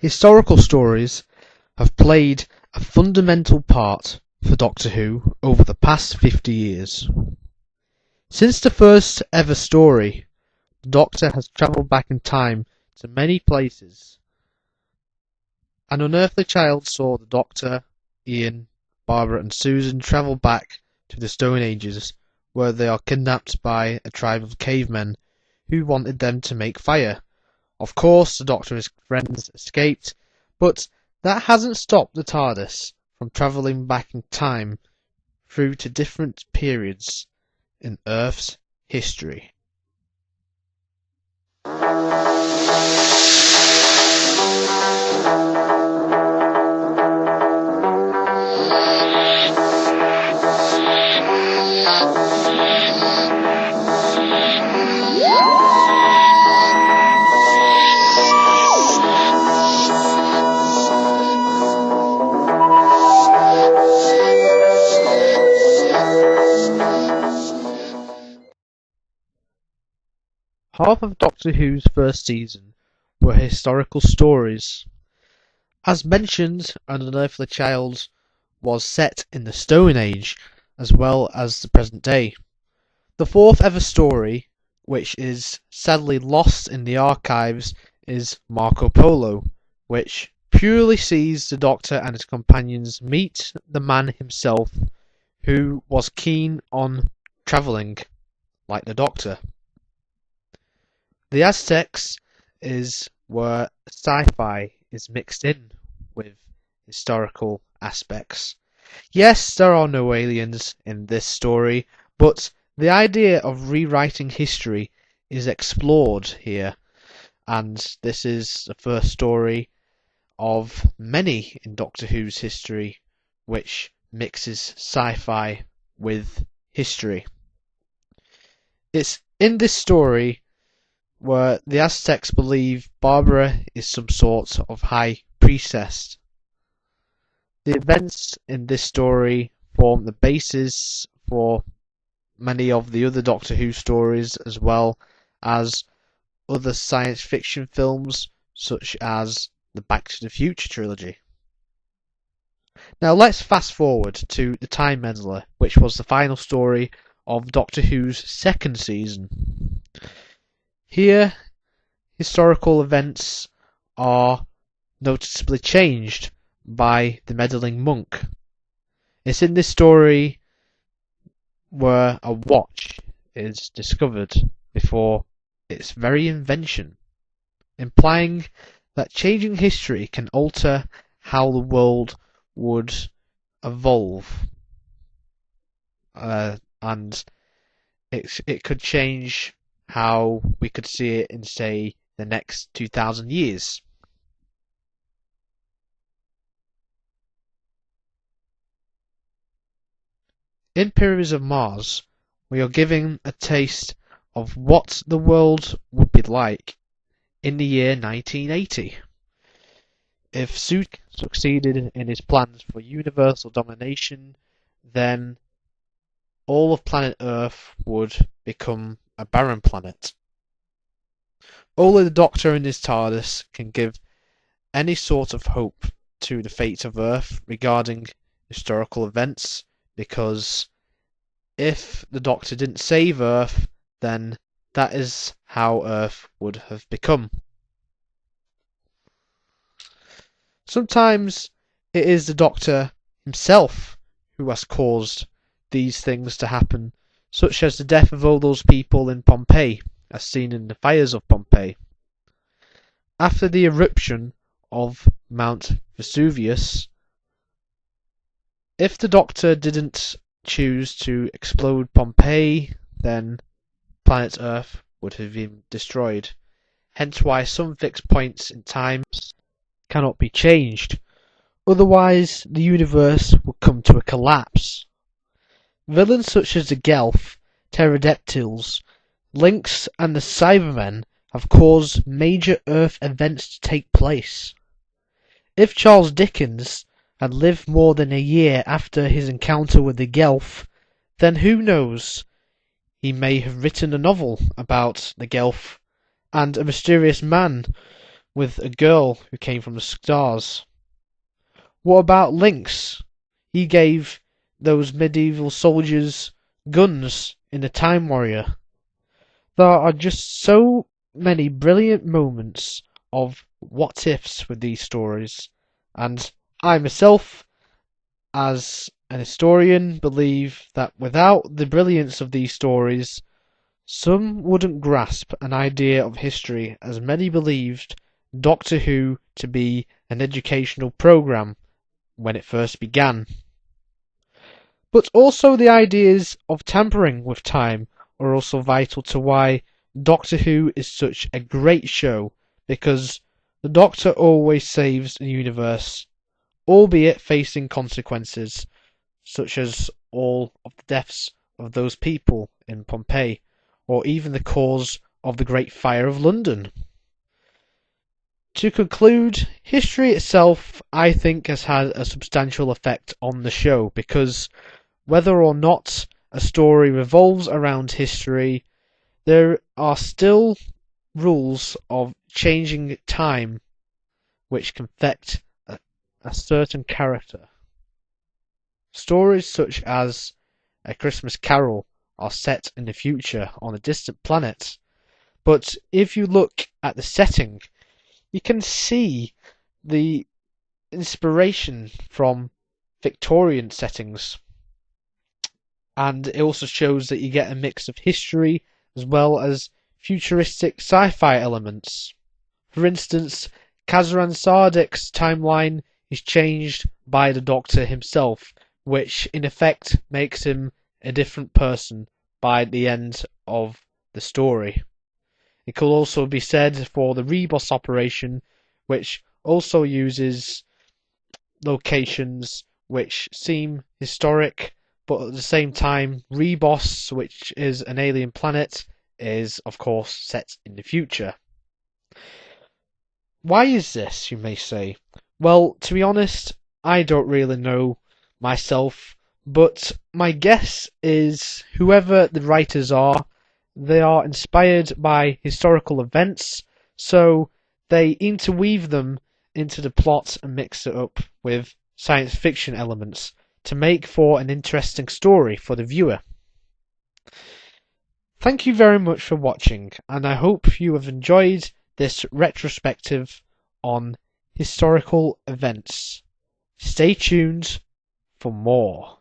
Historical stories have played a fundamental part for Doctor Who over the past 50 years. Since the first ever story, the Doctor has travelled back in time to many places. An unearthly child saw the Doctor, Ian, Barbara and Susan travel back to the Stone Ages, where they are kidnapped by a tribe of cavemen who wanted them to make fire. Of course, the Doctor and his friends escaped, but that hasn't stopped the TARDIS from travelling back in time through to different periods in Earth's history. Half of Doctor Who's first season were historical stories. As mentioned, An Unearthly Child was set in the Stone Age as well as the present day. The fourth ever story, which is sadly lost in the archives, is Marco Polo, which purely sees the Doctor and his companions meet the man himself, who was keen on travelling like the Doctor. The Aztecs is where sci-fi is mixed in with historical aspects. Yes, there are no aliens in this story, but the idea of rewriting history is explored here, and this is the first story of many in Doctor Who's history which mixes sci-fi with history. It's in this story where the Aztecs believe Barbara is some sort of high priestess. The events in this story form the basis for many of the other Doctor Who stories, as well as other science fiction films such as the Back to the Future trilogy. Now let's fast forward to The Time Meddler, which was the final story of Doctor Who's second season. Here, historical events are noticeably changed by the meddling monk. It's in this story where a watch is discovered before its very invention, implying that changing history can alter how the world would evolve, and it could change how we could see it in, say, the next 2,000 years. In Periods of Mars, we are given a taste of what the world would be like in the year 1980. If Suit succeeded in his plans for universal domination, then all of planet Earth would become a barren planet. Only the Doctor and his TARDIS can give any sort of hope to the fate of Earth regarding historical events, because if the Doctor didn't save Earth, then that is how Earth would have become. Sometimes it is the Doctor himself who has caused these things to happen, such as the death of all those people in Pompeii, as seen in the fires of Pompeii. After the eruption of Mount Vesuvius, if the Doctor didn't choose to explode Pompeii, then planet Earth would have been destroyed. Hence why some fixed points in time cannot be changed. Otherwise, the universe would come to a collapse. Villains such as the Gelf, Pterodactyls, Lynx and the Cybermen have caused major Earth events to take place. If Charles Dickens had lived more than a year after his encounter with the Gelf, then who knows, he may have written a novel about the Gelf and a mysterious man with a girl who came from the stars? What about Lynx? He gave those medieval soldiers guns in the Time Warrior. There are just so many brilliant moments of what ifs with these stories, and I myself, as an historian, believe that without the brilliance of these stories, some wouldn't grasp an idea of history, as many believed Doctor Who to be an educational programme when it first began. But also the ideas of tampering with time are also vital to why Doctor Who is such a great show, because the Doctor always saves the universe, albeit facing consequences, such as all of the deaths of those people in Pompeii, or even the cause of the Great Fire of London. To conclude, history itself, I think, has had a substantial effect on the show, because whether or not a story revolves around history, there are still rules of changing time which can affect a certain character. Stories such as A Christmas Carol are set in the future on a distant planet, but if you look at the setting, you can see the inspiration from Victorian settings, and it also shows that you get a mix of history as well as futuristic sci-fi elements. For instance, Kazran Sardek's timeline is changed by the Doctor himself, which in effect makes him a different person by the end of the story. It could also be said for the Rebus operation, which also uses locations which seem historic, but at the same time, Rebus, which is an alien planet, is of course set in the future. Why is this, you may say? Well, to be honest, I don't really know myself, but my guess is whoever the writers are, they are inspired by historical events, so they interweave them into the plot and mix it up with science fiction elements to make for an interesting story for the viewer. Thank you very much for watching, and I hope you have enjoyed this retrospective on historical events. Stay tuned for more.